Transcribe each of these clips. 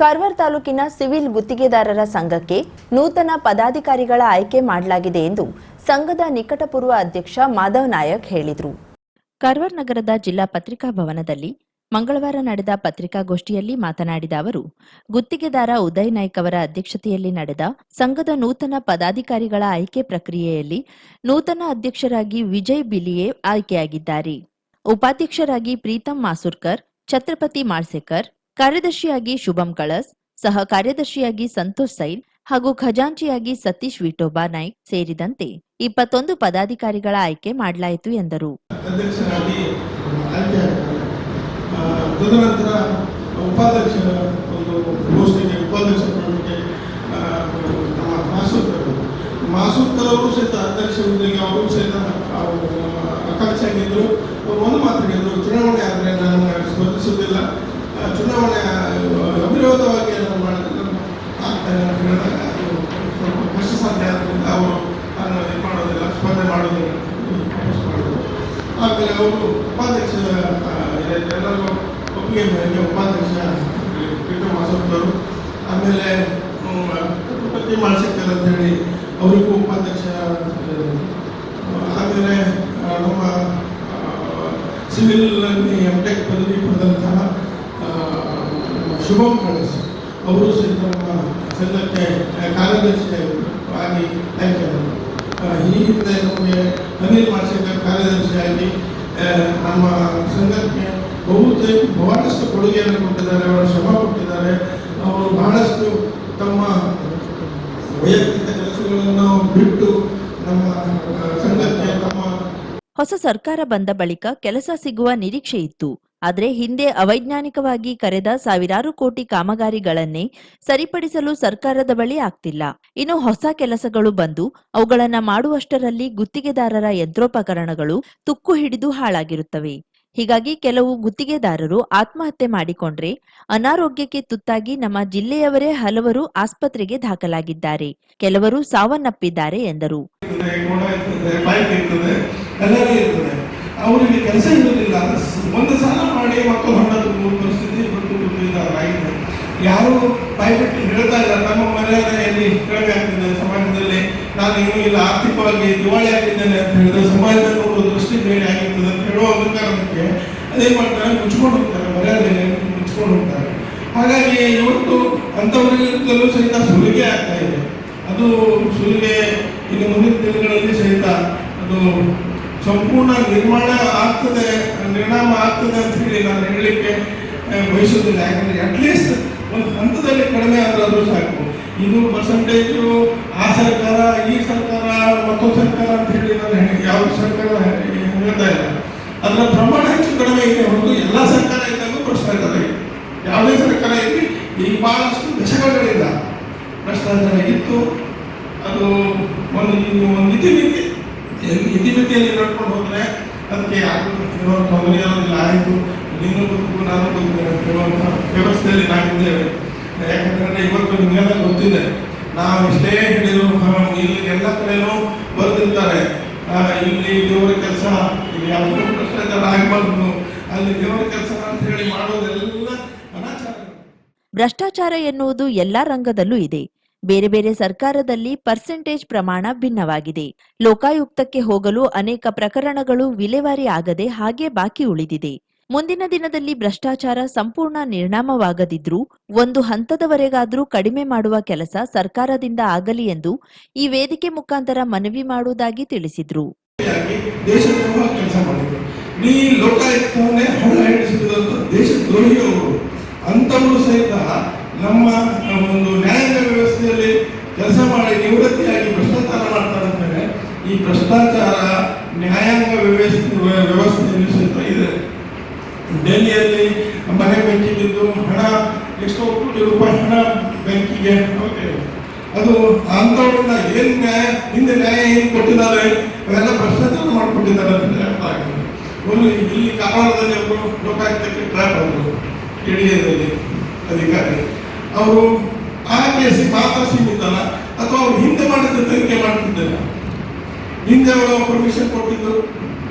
ಕಾರವಾರ ತಾಲೂಕಿನ ಸಿವಿಲ್ ಗುತ್ತಿಗೆದಾರರ ಸಂಘಕ್ಕೆ ನೂತನ ಪದಾಧಿಕಾರಿಗಳ ಆಯ್ಕೆ ಮಾಡಲಾಗಿದೆ ಎಂದು ಸಂಘದ ನಿಕಟಪೂರ್ವ ಅಧ್ಯಕ್ಷ ಮಾಧವ್ ನಾಯಕ್ ಹೇಳಿದರು. ಕಾರವಾರ ನಗರದ ಜಿಲ್ಲಾ ಪತ್ರಿಕಾ ಭವನದಲ್ಲಿ ಮಂಗಳವಾರ ನಡೆದ ಪತ್ರಿಕಾಗೋಷ್ಠಿಯಲ್ಲಿ ಮಾತನಾಡಿದ ಅವರು, ಗುತ್ತಿಗೆದಾರ ಉದಯ್ ನಾಯ್ಕ್ ಅವರ ಅಧ್ಯಕ್ಷತೆಯಲ್ಲಿ ನಡೆದ ಸಂಘದ ನೂತನ ಪದಾಧಿಕಾರಿಗಳ ಆಯ್ಕೆ ಪ್ರಕ್ರಿಯೆಯಲ್ಲಿ ನೂತನ ಅಧ್ಯಕ್ಷರಾಗಿ ವಿಜಯ್ ಬಿಲಿಯೇ ಆಯ್ಕೆಯಾಗಿದ್ದಾರೆ. ಉಪಾಧ್ಯಕ್ಷರಾಗಿ ಪ್ರೀತಂ ಮಾಸೂರ್ಕರ್, ಛತ್ರಪತಿ ಮಾಳ್ಸೇಕರ್, ಕಾರ್ಯದರ್ಶಿಯಾಗಿ ಶುಭಂ ಕಳಸ್, ಸಹ ಕಾರ್ಯದರ್ಶಿಯಾಗಿ ಸಂತೋಷ್ ಸೈಲ್ ಹಾಗೂ ಖಜಾಂಚಿಯಾಗಿ ಸತೀಶ್ ವಿಠೋಬಾ ನಾಯ್ಕ್ ಸೇರಿದಂತೆ 21 ಪದಾಧಿಕಾರಿಗಳ ಆಯ್ಕೆ ಮಾಡಲಾಯಿತು ಎಂದರು. ತದನಂತರ ಉಪಾಧ್ಯಕ್ಷರ ಒಂದು ಘೋಷಣೆಗೆ ಉಪಾಧ್ಯಕ್ಷರಿಗೆ ಮಾಸೂರ್ಕರ್ ಅವರು ಸಹಿತ ಅಧ್ಯಕ್ಷ ಹುದ್ದೆಗೆ ಅವರು ಸಹಿತ ಆಕಾಂಕ್ಷಿಯಾಗಿದ್ದರು. ಅವರು ಒಂದು ಮಾತಾಡಿದ್ರು, ಚುನಾವಣೆ ಆದರೆ ನಾನು ಸ್ಪರ್ಧಿಸುವುದಿಲ್ಲ, ಚುನಾವಣೆ ಅವಿರೋಧವಾಗಿ ಆಗ್ತಾನೆ ಅಂತ ಹೇಳಿದಾಗ ಅದು ಸ್ವಲ್ಪ ಕಷ್ಟ ಸಾಧ್ಯ ಆದ್ದರಿಂದ ಅವರು ನಾನು ಇದು ಮಾಡೋದಿಲ್ಲ, ಸ್ಪರ್ಧೆ ಮಾಡೋದಿಲ್ಲ ಮಾಡಿದ್ರು. ಆಮೇಲೆ ಅವರು ಉಪಾಧ್ಯಕ್ಷ ಎಲ್ಲರಿಗೂ ಒಪ್ಪಿಗೆ ಮೇರೆಗೆ ಉಪಾಧ್ಯಕ್ಷ ಪ್ರೀತಂ ಮಾಸೂರ್ಕರ್, ಆಮೇಲೆ ಛತ್ರಪತಿ ಮಾಳ್ಸೇಕರ್ ಅಂತ ಹೇಳಿ ಅವರಿಗೂ ಉಪಾಧ್ಯಕ್ಷ, ಆಮೇಲೆ ನಮ್ಮ ಸಿವಿಲ್ ಎಂಟೆಕ್ ಪದವಿ ಪಡೆದಂತಹ ಶುಭಂ ಕಳಸ್ ಅವರು ಸಹಿತ ನಮ್ಮ ಸಂಘಕ್ಕೆ ಕಾರ್ಯದರ್ಶಿಯಾಗಿ ಆಯ್ಕೆಯಾದರು. ಈ ಹಿಂದೆ ನಮಗೆ ಅನಿಲ್ ಮಾಳ್ಸೇಕರ್ ಕಾರ್ಯದರ್ಶಿಯಾಗಿ ನಮ್ಮ ಸಂಘಕ್ಕೆ ಬಹಳಷ್ಟು ಕೊಡುಗೆಯನ್ನು ಕೊಟ್ಟಿದ್ದಾರೆ, ಅವರು ಶ್ರಮ ಕೊಟ್ಟಿದ್ದಾರೆ. ಅವರು ಬಹಳಷ್ಟು ತಮ್ಮ ವೈಯಕ್ತಿಕ ಕೆಲಸಗಳನ್ನು ಬಿಟ್ಟು ನಮ್ಮ ಸಂಘಕ್ಕೆ ಹೊಸ ಸರ್ಕಾರ ಬಂದ ಬಳಿಕ ಕೆಲಸ ಸಿಗುವ ನಿರೀಕ್ಷೆ ಇತ್ತು. ಆದರೆ ಹಿಂದೆ ಅವೈಜ್ಞಾನಿಕವಾಗಿ ಕರೆದ ಸಾವಿರಾರು ಕೋಟಿ ಕಾಮಗಾರಿಗಳನ್ನೇ ಸರಿಪಡಿಸಲು ಸರ್ಕಾರದ ಬಳಿ ಆಗ್ತಿಲ್ಲ. ಇನ್ನು ಹೊಸ ಕೆಲಸಗಳು ಬಂದು ಅವುಗಳನ್ನ ಮಾಡುವಷ್ಟರಲ್ಲಿ ಗುತ್ತಿಗೆದಾರರ ಯಂತ್ರೋಪಕರಣಗಳು ತುಕ್ಕು ಹಿಡಿದು ಹಾಳಾಗಿರುತ್ತವೆ. ಹೀಗಾಗಿ ಕೆಲವು ಗುತ್ತಿಗೆದಾರರು ಆತ್ಮಹತ್ಯೆ ಮಾಡಿಕೊಂಡ್ರೆ ಅನಾರೋಗ್ಯಕ್ಕೆ ತುತ್ತಾಗಿ ನಮ್ಮ ಜಿಲ್ಲೆಯವರೇ ಹಲವರು ಆಸ್ಪತ್ರೆಗೆ ದಾಖಲಾಗಿದ್ದಾರೆ, ಕೆಲವರು ಸಾವನ್ನಪ್ಪಿದ್ದಾರೆ ಎಂದರು. ಅವರಿಗೆ ಕೆಲಸ ಇರೋದಿಲ್ಲ, ಒಂದು ಸಾಲ ಮಾಡಿ ಮಕ್ಕಳು ಹಣ ತುಂಬುವ ಪರಿಸ್ಥಿತಿ ಆಗಿದೆ. ಯಾರು ಬಾಯ್ಬಿಟ್ಟು ಹೇಳ್ತಾ ಇಲ್ಲ, ನಮ್ಮ ಮರ್ಯಾದೆಯಲ್ಲಿ ಕಡಿಮೆ ಆಗ್ತಿದೆ ಸಮಾಜದಲ್ಲಿ, ನಾನು ಇನ್ನೂ ಇಲ್ಲ ಆರ್ಥಿಕವಾಗಿ ದಿವಾಳಿ ಆಗಿದ್ದೇನೆ ಅಂತ ಹೇಳಿದ್ರೆ ಸಮಾಜದ ನೋಡುವ ದೃಷ್ಟಿ ಬೇರೆ ಆಗಿರ್ತದೆ ಅಂತ ಹೇಳುವ ಕಾರಣಕ್ಕೆ ಅದೇನ್ ಮಾಡ್ತಾರೆ, ಮುಚ್ಕೊಂಡು ಹೋಗ್ತಾರೆ, ಮರ್ಯಾದೆಯಲ್ಲಿ ಮುಚ್ಕೊಂಡು ಹೋಗ್ತಾರೆ. ಹಾಗಾಗಿ ಇವತ್ತು ಅಂಥವರಿಗಿಂತಲೂ ಸಹಿತ ಸುಲಿಗೆ ಆಗ್ತಾ ಇದೆ. ಅದು ಸುಲಿಗೆ ಇನ್ನು ಮುಂದಿನ ದಿನಗಳಲ್ಲಿ ಸಹಿತ ಅದು ಸಂಪೂರ್ಣ ನಿರ್ಮಾಣ ಆಗ್ತದೆ, ನಿರ್ನಾಮ ಆಗ್ತದೆ ಅಂತ ಹೇಳಿ ನಾನು ಹೇಳಲಿಕ್ಕೆ ಬಯಸೋದಿಲ್ಲ. ಯಾಕಂದ್ರೆ ಅಟ್ಲೀಸ್ಟ್ ಒಂದು ಹಂತದಲ್ಲಿ ಕಡಿಮೆ ಆದರೂ ಸಾಕು. ಇದು ಪರ್ಸೆಂಟೇಜು ಆ ಸರ್ಕಾರ, ಈ ಸರ್ಕಾರ, ಮತ್ತೊಂದು ಸರ್ಕಾರ ಅಂತ ಹೇಳಿ ನಾನು ಯಾವ ಸರ್ಕಾರ ಹೇಳ್ತಾ ಇಲ್ಲ, ಅದರ ಪ್ರಮಾಣ ಹೆಚ್ಚು ಕಡಿಮೆ ಇದೆ ಹೊರತು ಎಲ್ಲ ಸರ್ಕಾರ ಇದ್ದಾಗೂ ಭ್ರಷ್ಟಾಚಾರ ಇದೆ. ಯಾವುದೇ ಸರ್ಕಾರ ಇಲ್ಲಿ ಈಗ ಬಹಳಷ್ಟು ದಶಕಗಳಿಂದ ಭ್ರಷ್ಟಾಚಾರ ಇತ್ತು. ಅದು ಒಂದು ಇತಿಮಿತಿಯಲ್ಲಿ ನಡ್ಕೊಂಡು ಹೋದ್ರೆ ಅದಕ್ಕೆ ಯಾರು ತೊಂದರೆ ಇರೋದಿಲ್ಲ. ಆಯಿತು, ನೀನು ಬದುಕು ನಾನು ಬದುಕುವಂಥ ವ್ಯವಸ್ಥೆಯಲ್ಲಿ ನಾವಿದ್ದೇವೆ. ಯಾಕಂದ್ರೆ ಇವತ್ತು ನಿಮಗೆಲ್ಲ ಗೊತ್ತಿದೆ, ನಾವು ಇಷ್ಟೇ ಹೇಳಿದ್ರು ಇಲ್ಲಿ ಎಲ್ಲ ಕಡೆನೂ ಬರೆದಿರ್ತಾರೆ, ಇಲ್ಲಿ ದೇವರ ಕೆಲಸ, ಇಲ್ಲಿ ಯಾವುದೋ ಭ್ರಷ್ಟಾಚಾರ ಆಗಬಾರ್ದು, ಅಲ್ಲಿ ದೇವರ ಕೆಲಸ ಅಂತ ಹೇಳಿ ಮಾಡೋದೆಲ್ಲ ಅನಾಚಾರ. ಭ್ರಷ್ಟಾಚಾರ ಎನ್ನುವುದು ಎಲ್ಲಾ ರಂಗದಲ್ಲೂ ಇದೆ. ಬೇರೆ ಬೇರೆ ಸರ್ಕಾರದಲ್ಲಿ ಪರ್ಸೆಂಟೇಜ್ ಪ್ರಮಾಣ ಭಿನ್ನವಾಗಿದೆ. ಲೋಕಾಯುಕ್ತಕ್ಕೆ ಹೋಗಲು ಅನೇಕ ಪ್ರಕರಣಗಳು ವಿಲೇವಾರಿ ಆಗದೆ ಹಾಗೆ ಬಾಕಿ ಉಳಿದಿದೆ. ಮುಂದಿನ ದಿನದಲ್ಲಿ ಭ್ರಷ್ಟಾಚಾರ ಸಂಪೂರ್ಣ ನಿರ್ನಾಮವಾಗದಿದ್ರೂ ಒಂದು ಹಂತದವರೆಗಾದ್ರೂ ಕಡಿಮೆ ಮಾಡುವ ಕೆಲಸ ಸರ್ಕಾರದಿಂದ ಆಗಲಿ ಎಂದು ಈ ವೇದಿಕೆ ಮುಖಾಂತರ ಮನವಿ ಮಾಡುವುದಾಗಿ ತಿಳಿಸಿದ್ರು. ಅಂತವರು ಸಹಿತ ನಮ್ಮ ಒಂದು ನ್ಯಾಯಾಂಗ ವ್ಯವಸ್ಥೆಯಲ್ಲಿ ಕೆಲಸ ಮಾಡಿ ನಿವೃತ್ತಿಯಾಗಿ ಭ್ರಷ್ಟಾಚಾರ ಮಾಡ್ತಾರೆ ಅಂತಾರೆ. ಈ ಭ್ರಷ್ಟಾಚಾರ ನ್ಯಾಯಾಂಗ ವ್ಯವಸ್ಥೆಯಲ್ಲಿ ಸಹಿತ ಇದೆ. ಡೆಲ್ಲಿಯಲ್ಲಿ ಮನೆ ಬೆಂಕಿ ಬಿದ್ದು ಹಣ ಎಷ್ಟೋ ಕೋಟಿ ರೂಪಾಯಿ ಹಣ ಬೆಂಕಿಗೆ ಅದು ಅಂಥವ್ರನ್ನ ಏನ್ ನ್ಯಾಯ, ಹಿಂದೆ ನ್ಯಾಯ ಏನು ಕೊಟ್ಟಿದ್ದಾರೆ, ಅವೆಲ್ಲ ಭ್ರಷ್ಟಾಚಾರ ಮಾಡಿಕೊಟ್ಟಿದ್ದಾರೆ ಅಂತ ಹೇಳ್ತಾ ಇದ್ದಾರೆ. ಇಲ್ಲಿ ಕಾರವಾರದಲ್ಲಿ ಅವರು ಲೋಕಾಯುಕ್ತಕ್ಕೆ ಟ್ರ್ಯಾಪ್ ಆದರು, ಎಡಿಎದಲ್ಲಿ ಅಧಿಕಾರಿ. ಅವರು ಆ ಕೇಸಿಗೆ ಮಾತ್ರ ಸೀಮಿತಲ್ಲ, ಅಥವಾ ಅವ್ರು ಹಿಂದೆ ಮಾಡಿದ ತನಿಖೆ ಮಾಡ್ತಿದ್ದಾರೆ. ಹಿಂದೆ ಅವರು ಪರ್ಮಿಷನ್ ಕೊಟ್ಟಿದ್ದು,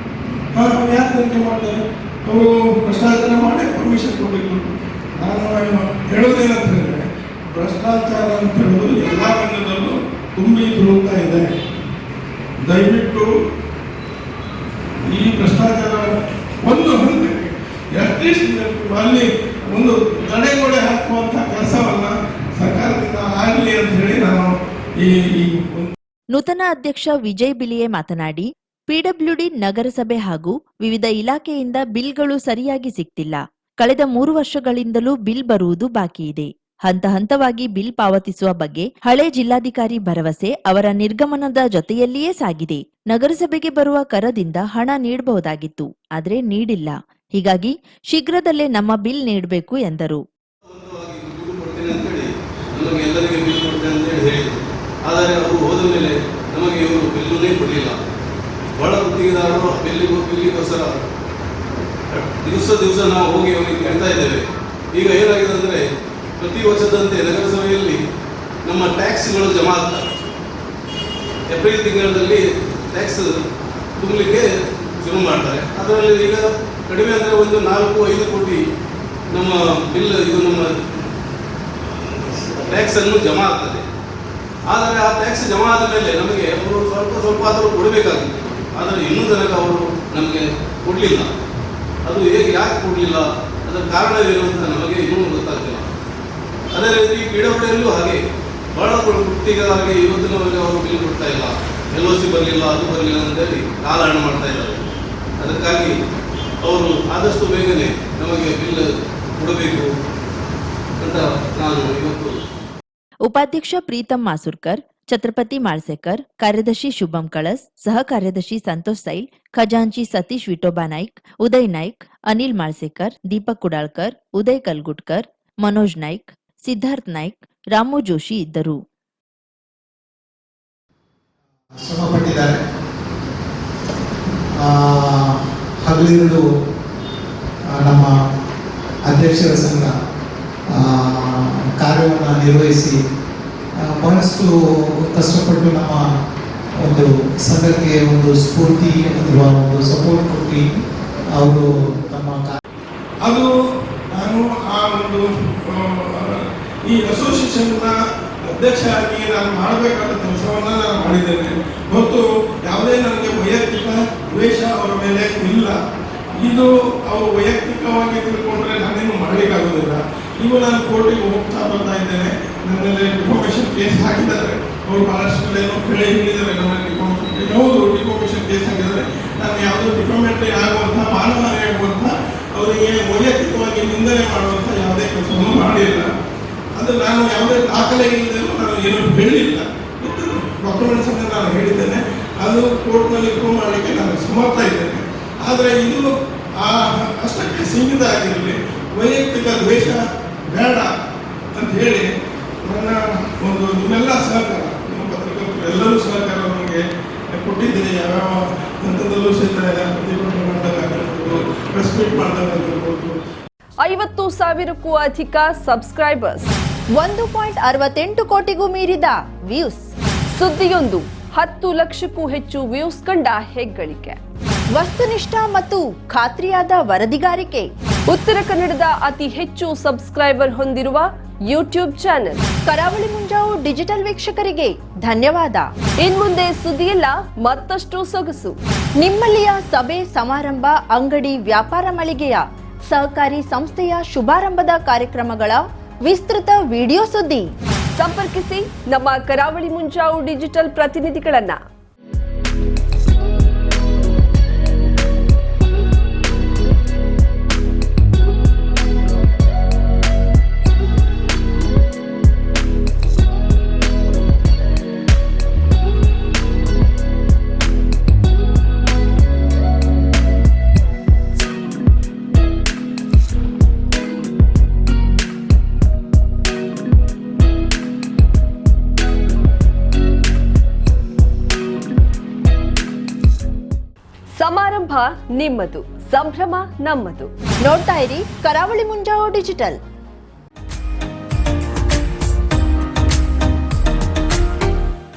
ಯಾರು ತನಿಖೆ ಮಾಡ್ತಾರೆ? ಅವರು ಭ್ರಷ್ಟಾಚಾರ ಮಾಡಿ ಪರ್ಮಿಷನ್ ಕೊಟ್ಟಿದ್ರು. ನಾನು ಹೇಳೋದೇನಂತ ಹೇಳಿದ್ರೆ ಭ್ರಷ್ಟಾಚಾರ ಅಂತ ಹೇಳೋದು ಎಲ್ಲ ರಂಗದಲ್ಲೂ ತುಂಬಿ ತುಳುಕ್ತಾ ಇದೆ. ದಯವಿಟ್ಟು ಈ ಭ್ರಷ್ಟಾಚಾರ ಒಂದು ಹಂತಕ್ಕೆ ಅಟ್ಲೀಸ್ಟ್ ಅಲ್ಲಿ ಒಂದು ತಡೆಗೋಡೆ ಹಾಕುವಂಥ ಕೆಲಸವನ್ನ ಸರ್ಕಾರದಿಂದ ಆಗಲಿ ಅಂತ ಹೇಳಿ ನಾನು ಈ ನೂತನ ಅಧ್ಯಕ್ಷ ವಿಜಯ್ ಬಿಳಿಯೆ ಮಾತನಾಡಿ, ಪಿಡಬ್ಲ್ಯೂಡಿ ನಗರಸಭೆ ಹಾಗೂ ವಿವಿಧ ಇಲಾಖೆಯಿಂದ ಬಿಲ್ಗಳು ಸರಿಯಾಗಿ ಸಿಗ್ತಿಲ್ಲ. ಕಳೆದ 3 ವರ್ಷಗಳಿಂದಲೂ ಬಿಲ್ ಬರುವುದು ಬಾಕಿ ಇದೆ. ಹಂತ ಹಂತವಾಗಿ ಬಿಲ್ ಪಾವತಿಸುವ ಬಗ್ಗೆ ಹಳೆ ಜಿಲ್ಲಾಧಿಕಾರಿ ಭರವಸೆ ಅವರ ನಿರ್ಗಮನದ ಜೊತೆಯಲ್ಲಿಯೇ ಸಾಗಿದೆ. ನಗರಸಭೆಗೆ ಬರುವ ಕರದಿಂದ ಹಣ ನೀಡಬಹುದಾಗಿತ್ತು, ಆದರೆ ನೀಡಿಲ್ಲ. ಹೀಗಾಗಿ ಶೀಘ್ರದಲ್ಲೇ ನಮ್ಮ ಬಿಲ್ ನೀಡಬೇಕು ಎಂದರು. ಆದರೆ ಅವರು ಹೋದ ಮೇಲೆ ನಮಗೆ ಇವರು ಬಿಲ್ಲುನೇ ಕೊಡಲಿಲ್ಲ. ಬಹಳ ಗುತ್ತಿಗೆದಾರರು ಬಿಲ್ಲಿಗೋಸ್ಕರ ದಿವಸ ನಾವು ಹೋಗಿ ಅವರಿಗೆ ಕೇಳ್ತಾ ಇದ್ದೇವೆ. ಈಗ ಏನಾಗಿದೆ ಅಂದರೆ ಪ್ರತಿ ವರ್ಷದಂತೆ ನಗರಸಭೆಯಲ್ಲಿ ನಮ್ಮ ಟ್ಯಾಕ್ಸ್ಗಳು ಜಮಾ ಆಗ್ತವೆ. ಏಪ್ರಿಲ್ ತಿಂಗಳಲ್ಲಿ ಟ್ಯಾಕ್ಸ್ ತುಂಬಲಿಕ್ಕೆ ಶುರು ಮಾಡ್ತಾರೆ. ಅದರಲ್ಲಿ ಈಗ ಕಡಿಮೆ ಅಂದರೆ ಒಂದು 4-5 ಕೋಟಿ ನಮ್ಮ ಬಿಲ್ ಇದು ನಮ್ಮ ಟ್ಯಾಕ್ಸನ್ನು ಜಮಾ ಆಗ್ತದೆ. ಆದರೆ ಆ ಟ್ಯಾಕ್ಸ್ ಜಮಾ ಆದ ಮೇಲೆ ನಮಗೆ ಅವರು ಸ್ವಲ್ಪ ಆದರೂ ಕೊಡಬೇಕಾಗಿತ್ತು. ಆದರೆ ಇನ್ನೂ ತನಕ ಅವರು ನಮಗೆ ಕೊಡಲಿಲ್ಲ. ಅದು ಯಾಕೆ ಕೊಡಲಿಲ್ಲ, ಅದರ ಕಾರಣವೇನು ಅಂತ ನಮಗೆ ಇನ್ನೂ ಗೊತ್ತಾಗ್ತಿಲ್ಲ. ಅದೇ ರೀತಿ ಪಿಡಬ್ಲ್ಯೂಡಿಯಲ್ಲೂ ಹಾಗೆ ಬಹಳ ಗುತ್ತಿಗೆದಾರರಿಗೆ ಇವತ್ತಿನವರೆಗೆ ಅವರು ಬಿಲ್ ಕೊಡ್ತಾ ಇಲ್ಲ. LOC ಬರಲಿಲ್ಲ, ಅದು ಬರಲಿಲ್ಲ ಅಂತೇಳಿ ಕಾಲಹರಣ ಮಾಡ್ತಾ ಇದ್ದಾರೆ. ಅದಕ್ಕಾಗಿ ಅವರು ಆದಷ್ಟು ಬೇಗನೆ ನಮಗೆ ಬಿಲ್ ಕೊಡಬೇಕು ಅಂತ ನಾನು ಇವತ್ತು. ಉಪಾಧ್ಯಕ್ಷ ಪ್ರೀತಂ ಮಾಸೂರ್ಕರ್, ಛತ್ರಪತಿ ಮಾಳ್ಸೇಕರ್, ಕಾರ್ಯದರ್ಶಿ ಶುಭಂ ಕಳಸ್, ಸಹ ಕಾರ್ಯದರ್ಶಿ ಸಂತೋಷ್ ಸೈಲ್, ಖಜಾಂಚಿ ಸತೀಶ್ ವಿಠೋಬಾ ನಾಯ್ಕ್, ಉದಯ್ ನಾಯ್ಕ್, ಅನಿಲ್ ಮಾಳ್ಸೇಕರ್, ದೀಪಕ್ ಕುಡಾಳ್ಕರ್, ಉದಯ್ ಕಲ್ಗುಟ್ಕರ್, ಮನೋಜ್ ನಾಯ್ಕ್, ಸಿದ್ಧಾರ್ಥ್ ನಾಯ್ಕ್, ರಾಮು ಜೋಶಿ ಇದ್ದರು. ಶ್ರಮಪಟ್ಟಿದ್ದಾರೆ. ಹಗಲಿರುಳು ನಮ್ಮ ಅಧ್ಯಕ್ಷರ ಸಂಘ ಕಾರ್ಯವನ್ನು ನಿರ್ವಹಿಸಿ ಬಹಳಷ್ಟು ಕಷ್ಟಪಟ್ಟು ನಮ್ಮ ಒಂದು ಸಂಘಕ್ಕೆ ಒಂದು ಸ್ಫೂರ್ತಿ ಅಥವಾ ಒಂದು ಸಪೋರ್ಟ್ ಕೊಟ್ಟು ಅವರು ತಮ್ಮ ಅದು ನಾನು ಆ ಒಂದು ಈ ಅಸೋಸಿಯೇಷನ್ನ ಅಧ್ಯಕ್ಷ ಆಗಿ ನಾನು ಮಾಡಬೇಕಾದ ಕೆಲಸವನ್ನು ನಾನು ಮಾಡಿದ್ದೇನೆ. ಮತ್ತು ಯಾವುದೇ ನನಗೆ ವೈಯಕ್ತಿಕ ದ್ವೇಷ ಅವರ ಮೇಲೆ ಇಲ್ಲ. ಇದು ಅವರು ವೈಯಕ್ತಿಕವಾಗಿ ತಿಳ್ಕೊಂಡ್ರೆ ನಾನೇನು ಮಾಡಲಿಕ್ಕಾಗೋದಿಲ್ಲ. ಇವು ನಾನು ಕೋರ್ಟಿಗೆ ಹೋಗ್ತಾ ಬರ್ತಾ ಇದ್ದೇನೆ. ನನ್ನ ಮೇಲೆ ಡಿಫಾಮೇಷನ್ ಕೇಸ್ ಹಾಕಿದ್ದಾರೆ. ಅವರು ಬಹಳಷ್ಟು ಕಡೆ ಹೇಳಿದ್ದಾರೆ ನಮ್ಮ ಡಿಫಾಮೇಷನ್ ಕೇಸ್. ಹೌದು, ಡಿಫಾಮೇಷನ್ ಕೇಸ್ ಹಾಕಿದ್ದಾರೆ. ನಾನು ಯಾವುದೋ ಡಿಫಾಮೇಟರಿ ಆಗುವಂಥ, ಮಾನಹಾನಿ ಆಗುವಂಥ, ಅವರಿಗೆ ವೈಯಕ್ತಿಕವಾಗಿ ನಿಂದನೆ ಮಾಡುವಂಥ ಯಾವುದೇ ಕೆಲಸವನ್ನು ಮಾಡಿಲ್ಲ. ಅದು ನಾನು ಯಾವುದೇ ದಾಖಲೆ ಇಲ್ಲದೇನೂ ನಾನು ಏನೂ ಹೇಳಿಲ್ಲ. ಡಾಕ್ಯುಮೆಂಟ್ಸ್ ಅನ್ನು ನಾನು ಹೇಳಿದ್ದೇನೆ. ಅದು ಕೋರ್ಟ್ನಲ್ಲಿ ಪ್ರೂವ್ ಮಾಡಲಿಕ್ಕೆ ನಾನು ಸಮರ್ಥ ಇದ್ದೇನೆ. ಆದರೆ ಇದು ಅಷ್ಟಕ್ಕೆ ಸೀಮಿತ ಆಗಿರಲಿ, ವೈಯಕ್ತಿಕ ದ್ವೇಷ ಬೇಡ ಅಂತ ಹೇಳಿ ನನ್ನ ಒಂದು ನಿಮ್ಮೆಲ್ಲ ಸಹಕಾರ, ನಿಮ್ಮ ಪತ್ರಕರ್ತರು ಎಲ್ಲರೂ ಸಹಕಾರ ನಮಗೆ ಕೊಟ್ಟಿದ್ದೀರಿ. ಯಾವ್ಯಾವ ಹಂತದಲ್ಲೂ ಸಹಿತ ಪ್ರತಿಭಟನೆ ಮಾಡಿದಾಗಿರ್ಬೋದು, ಪ್ರೆಸ್ ಮೀಟ್ ಮಾಡಿದಾಗಿರ್ಬೋದು. 50,000ಕ್ಕೂ ಅಧಿಕ ಸಬ್ಸ್ಕ್ರೈಬರ್ಸ್, 1.68 ಕೋಟಿಗೂ ಮೀರಿದ ವ್ಯೂಸ್, ಸುದ್ದಿಯೊಂದು 10 ಲಕ್ಷಕ್ಕೂ ಹೆಚ್ಚು ವ್ಯೂಸ್ ಕಂಡ ಹೆಗ್ಗಳಿಕೆ, ವಸ್ತುನಿಷ್ಠ ಮತ್ತು ಖಾತ್ರಿಯಾದ ವರದಿಗಾರಿಕೆ, ಉತ್ತರ ಕನ್ನಡದ ಅತಿ ಹೆಚ್ಚು ಸಬ್ಸ್ಕ್ರೈಬರ್ ಹೊಂದಿರುವ ಯೂಟ್ಯೂಬ್ ಚಾನೆಲ್. ಕರಾವಳಿ ಮುಂಜಾವು ಡಿಜಿಟಲ್ ವೀಕ್ಷಕರಿಗೆ ಧನ್ಯವಾದ. ಇನ್ಮುಂದೆ ಸುದ್ದಿಯೆಲ್ಲ ಮತ್ತಷ್ಟು ಸೊಗಸು. ನಿಮ್ಮಲ್ಲಿಯ ಸಭೆ ಸಮಾರಂಭ, ಅಂಗಡಿ ವ್ಯಾಪಾರ ಮಳಿಗೆಯ ಸಹಕಾರಿ ಸಂಸ್ಥೆಯ ಶುಭಾರಂಭದ ಕಾರ್ಯಕ್ರಮಗಳ ವಿಸ್ತೃತ ವಿಡಿಯೋ ಸುದ್ದಿ. ಸಂಪರ್ಕಿಸಿ ನಮ್ಮ ಕರಾವಳಿ ಮುಂಜಾವು ಡಿಜಿಟಲ್ ಪ್ರತಿನಿಧಿಗಳನ್ನ. ಸಮಾರಂಭ ನಿಮ್ಮದು, ಸಂಭ್ರಮ ನಮ್ಮದು. ನೋಡ್ತಾ ಇರಿ ಕರಾವಳಿ ಮುಂಜಾವು ಡಿಜಿಟಲ್.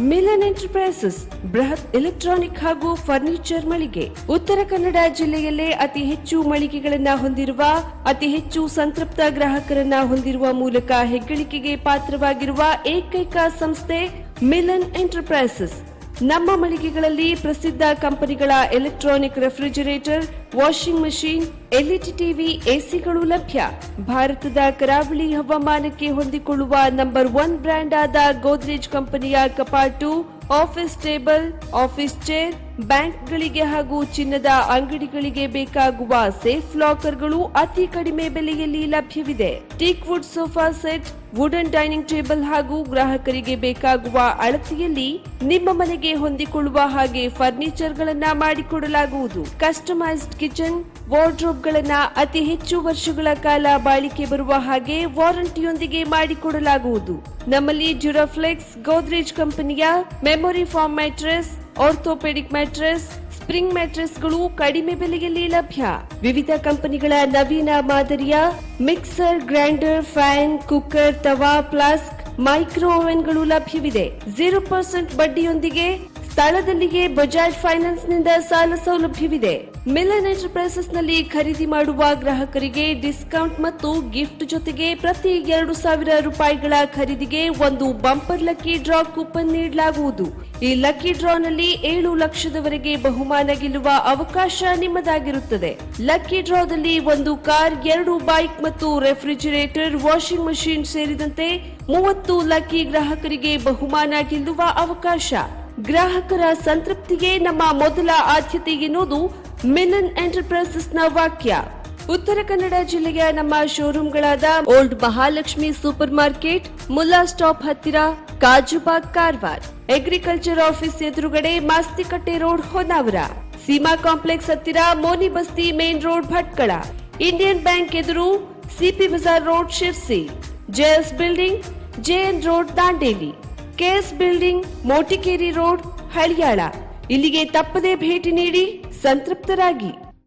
ಮಿಲನ್ ಎಂಟರ್ಪ್ರೈಸಸ್ ಬೃಹತ್ ಎಲೆಕ್ಟ್ರಾನಿಕ್ ಹಾಗೂ ಫರ್ನಿಚರ್ ಮಳಿಗೆ. ಉತ್ತರ ಕನ್ನಡ ಜಿಲ್ಲೆಯಲ್ಲೇ ಅತಿ ಹೆಚ್ಚು ಮಳಿಗೆಗಳನ್ನ ಹೊಂದಿರುವ, ಅತಿ ಹೆಚ್ಚು ಸಂತೃಪ್ತ ಗ್ರಾಹಕರನ್ನ ಹೊಂದಿರುವ ಮೂಲಕ ಹೆಗ್ಗಳಿಕೆಗೆ ಪಾತ್ರವಾಗಿರುವ ಏಕೈಕ ಸಂಸ್ಥೆ ಮಿಲನ್ ಎಂಟರ್ಪ್ರೈಸಸ್. ನಮ್ಮ ಮಳಿಗೆಗಳಲ್ಲಿ ಪ್ರಸಿದ್ಧ ಕಂಪನಿಗಳ electronic refrigerator, washing machine, LED TV, ಎಸಿಗಳು ಲಭ್ಯ. ಭಾರತದ ಕರಾವಳಿ ಹವಾಮಾನಕ್ಕೆ ಹೊಂದಿಕೊಳ್ಳುವ ನಂಬರ್ 1 ಬ್ರ್ಯಾಂಡ್ ಆದ ಗೋದ್ರೇಜ್ ಕಂಪನಿಯ ಕಪಾಟು, ಆಫೀಸ್ ಟೇಬಲ್, ಆಫೀಸ್ ಚೇರ್, ಬ್ಯಾಂಕ್ಗಳಿಗೆ ಹಾಗೂ ಚಿನ್ನದ ಅಂಗಡಿಗಳಿಗೆ ಬೇಕಾಗುವ ಸೇಫ್ ಲಾಕರ್ಗಳು ಅತಿ ಕಡಿಮೆ ಬೆಲೆಯಲ್ಲಿ ಲಭ್ಯವಿದೆ. Teak wood sofa set, wooden dining table ಹಾಗೂ ಗ್ರಾಹಕರಿಗೆ ಬೇಕಾಗುವ ಅಳತೆಯಲ್ಲಿ ನಿಮ್ಮ ಮನೆಗೆ ಹೊಂದಿಕೊಳ್ಳುವ ಹಾಗೆ ಫರ್ನಿಚರ್ ಗಳನ್ನ ಮಾಡಿಕೊಡಲಾಗುವುದು. ಕಸ್ಟಮೈಸ್ಡ್ ಕಿಚನ್, ವಾರ್ಡ್ರೋಬ್ ಗಳನ್ನ ಅತಿ ಹೆಚ್ಚು ವರ್ಷಗಳ ಕಾಲ ಬಾಳಿಕೆ ಬರುವ ಹಾಗೆ ವಾರಂಟಿಯೊಂದಿಗೆ ಮಾಡಿಕೊಡಲಾಗುವುದು. ನಮ್ಮಲ್ಲಿ ಡ್ಯೂರಾಫ್ಲೆಕ್ಸ್, ಗೋದ್ರೇಜ್ ಕಂಪನಿಯ memory foam mattress, orthopaedic mattress, spring ಮ್ಯಾಟ್ರೆಸ್ಗಳು ಕಡಿಮೆ ಬೆಲೆಯಲ್ಲಿ ಲಭ್ಯ. ವಿವಿಧ ಕಂಪನಿಗಳ ನವೀನ ಮಾದರಿಯ ಮಿಕ್ಸರ್, ಗ್ರೈಂಡರ್, ಫ್ಯಾನ್, ಕುಕ್ಕರ್, ತವಾ, ಫ್ಲಾಸ್ಕ್, ಮೈಕ್ರೋ ಓವೆನ್ಗಳು ಲಭ್ಯವಿದೆ. 0% ಬಡ್ಡಿಯೊಂದಿಗೆ ಸ್ಥಳದಲ್ಲಿಯೇ ಬಜಾಜ್ ಫೈನಾನ್ಸ್ ನಿಂದ ಸಾಲ ಸೌಲಭ್ಯವಿದೆ. ಮಿಲನ್ ಎಂಟರ್ಪ್ರೈಸಸ್ ನಲ್ಲಿ ಖರೀದಿ ಮಾಡುವ ಗ್ರಾಹಕರಿಗೆ ಡಿಸ್ಕೌಂಟ್ ಮತ್ತು ಗಿಫ್ಟ್ ಜೊತೆಗೆ ಪ್ರತಿ 2,000 ರೂಪಾಯಿಗಳ ಖರೀದಿಗೆ ಒಂದು ಬಂಪರ್ ಲಕ್ಕಿ ಡ್ರಾ ಕೂಪನ್ ನೀಡಲಾಗುವುದು. ಈ ಲಕ್ಕಿ ಡ್ರಾನಲ್ಲಿ 7 ಲಕ್ಷದವರೆಗೆ ಬಹುಮಾನ ಗೆಲ್ಲುವ ಅವಕಾಶ ನಿಮ್ಮದಾಗಿರುತ್ತದೆ. ಲಕ್ಕಿ ಡ್ರಾದಲ್ಲಿ 1 ಕಾರ್, 2 ಬೈಕ್ ಮತ್ತು ರೆಫ್ರಿಜರೇಟರ್, ವಾಷಿಂಗ್ ಮಷೀನ್ ಸೇರಿದಂತೆ 30 ಲಕ್ಕಿ ಗ್ರಾಹಕರಿಗೆ ಬಹುಮಾನ ಗೆಲ್ಲುವ ಅವಕಾಶ. ಗ್ರಾಹಕರ ಸಂತೃಪ್ತಿಗೆ ನಮ್ಮ ಮೊದಲ ಆದ್ಯತೆ ಎನ್ನುವುದು ಮಿಲನ್ ಎಂಟರ್ಪ್ರೈಸಸ್ನ ವಾಕ್ಯ. ಉತ್ತರ ಕನ್ನಡ ಜಿಲ್ಲೆಯ ನಮ್ಮ ಶೋರೂಮ್ಗಳಾದ old Mahalakshmi super market, Mulla stop ಹತ್ತಿರ, ಕಾಜುಬಾಗ್, ಕಾರವಾರ, ಅಗ್ರಿಕಲ್ಚರ್ ಆಫೀಸ್ ಎದುರುಗಡೆ, ಮಾಸ್ತಿಕಟ್ಟೆ ರೋಡ್, ಹೊನ್ನಾವರ, ಸೀಮಾ ಕಾಂಪ್ಲೆಕ್ಸ್ ಹತ್ತಿರ, Moni Basti main road, Bhatkal, Indian bank ಎದುರು, CP bazaar road, Sirsi, JS building, JN road, Dandeli, KS building, Motikeri road, Haliyal. ಇಲ್ಲಿಗೆ ತಪ್ಪದೇ ಭೇಟಿ ನೀಡಿ ಸಂತೃಪ್ತರಾಗಿ.